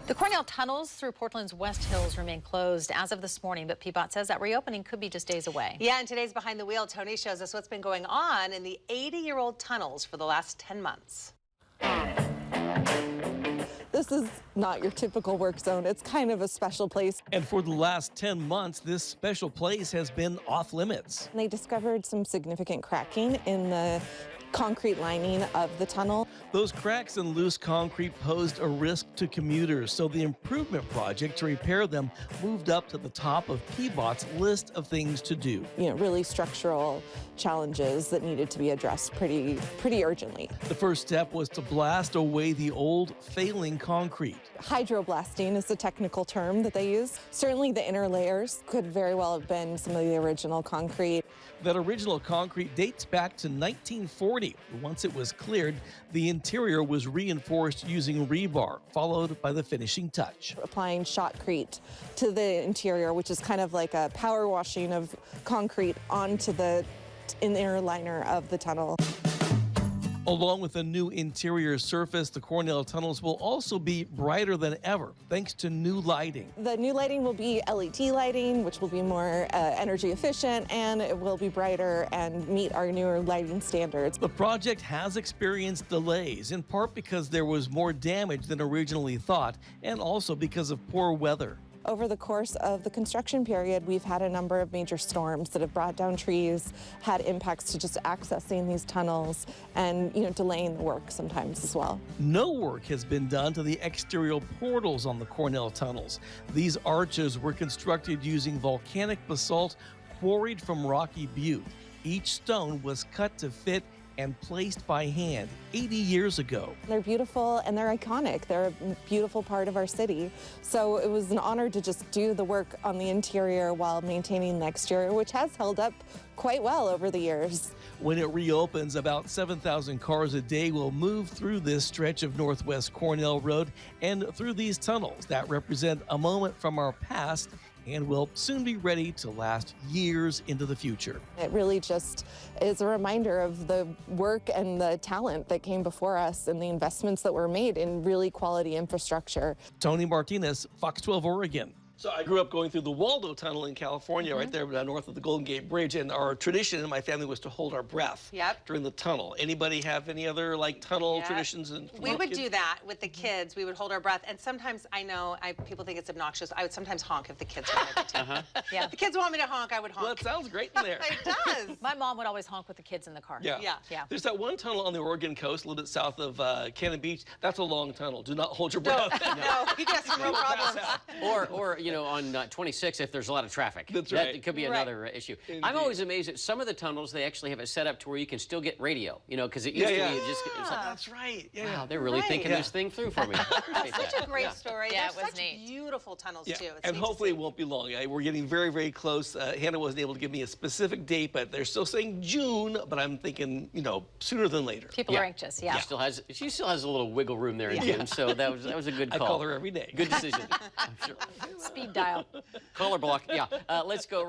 The Cornell tunnels through Portland's West Hills remain closed as of this morning, but PBOT says that reopening could be just days away. Yeah, and today's Behind the Wheel, Tony shows us what's been going on in the 80-year-old tunnels for the last 10 months. This is not your typical work zone. It's kind of a special place. And for the last 10 months, this special place has been off limits. They discovered some significant cracking in the concrete lining of the tunnel. Those cracks in loose concrete posed a risk to commuters, so the improvement project to repair them moved up to the top of PBOT's list of things to do. You know, really structural challenges that needed to be addressed pretty urgently. The first step was to blast away the old, failing concrete. Hydroblasting is the technical term that they use. Certainly the inner layers could very well have been some of the original concrete. That original concrete dates back to 1940. Once it was cleared, the interior was reinforced using rebar, followed by the finishing touch. Applying shotcrete to the interior, which is kind of like a power washing of concrete onto the inner liner of the tunnel. Along with a new interior surface, the Cornell tunnels will also be brighter than ever, thanks to new lighting. The new lighting will be LED lighting, which will be more energy efficient, and it will be brighter and meet our newer lighting standards. The project has experienced delays, in part because there was more damage than originally thought, and also because of poor weather. Over the course of the construction period, we've had a number of major storms that have brought down trees, had impacts to just accessing these tunnels, and delaying the work sometimes as well. No work has been done to the exterior portals on the Cornell tunnels. These arches were constructed using volcanic basalt quarried from Rocky Butte. Each stone was cut to fit and placed by hand 80 years ago. They're beautiful and they're iconic. They're a beautiful part of our city. So it was an honor to just do the work on the interior while maintaining the exterior, which has held up quite well over the years. When it reopens, about 7,000 cars a day will move through this stretch of Northwest Cornell Road and through these tunnels that represent a moment from our past and will soon be ready to last years into the future. It really just is a reminder of the work and the talent that came before us and the investments that were made in really quality infrastructure. Tony Martinez, Fox 12 Oregon. So I grew up going through the Waldo Tunnel in California, right there north of the Golden Gate Bridge, and our tradition in my family was to hold our breath during the tunnel. Anybody have any other tunnel traditions? We would do that with the kids. We would hold our breath, and sometimes people think it's obnoxious. I would sometimes honk if the kids wanted me to. Yeah, if the kids want me to honk, I would honk. Well, it sounds great in there. It does. My mom would always honk with the kids in the car. Yeah. There's that one tunnel on the Oregon coast, a little bit south of Cannon Beach. That's a long tunnel. Do not hold your breath. No, you got some real problems. Or on 26, if there's a lot of traffic. That's right. That could be another issue. Indeed. I'm always amazed at some of the tunnels, they actually have it set up to where you can still get radio, because it used to be you just... It's like, that's right. wow, they're really thinking this thing through for me. That's such a great story. Yeah, They're it was such neat. Beautiful tunnels, too. It's and neat hopefully it won't be long. We're getting very, very close. Hannah wasn't able to give me a specific date, but they're still saying June, but I'm thinking, sooner than later. People are anxious, She still has a little wiggle room there in June, so that was a good call. I call her every day. Good decision, I'm sure. Speed dial. Caller block, let's go.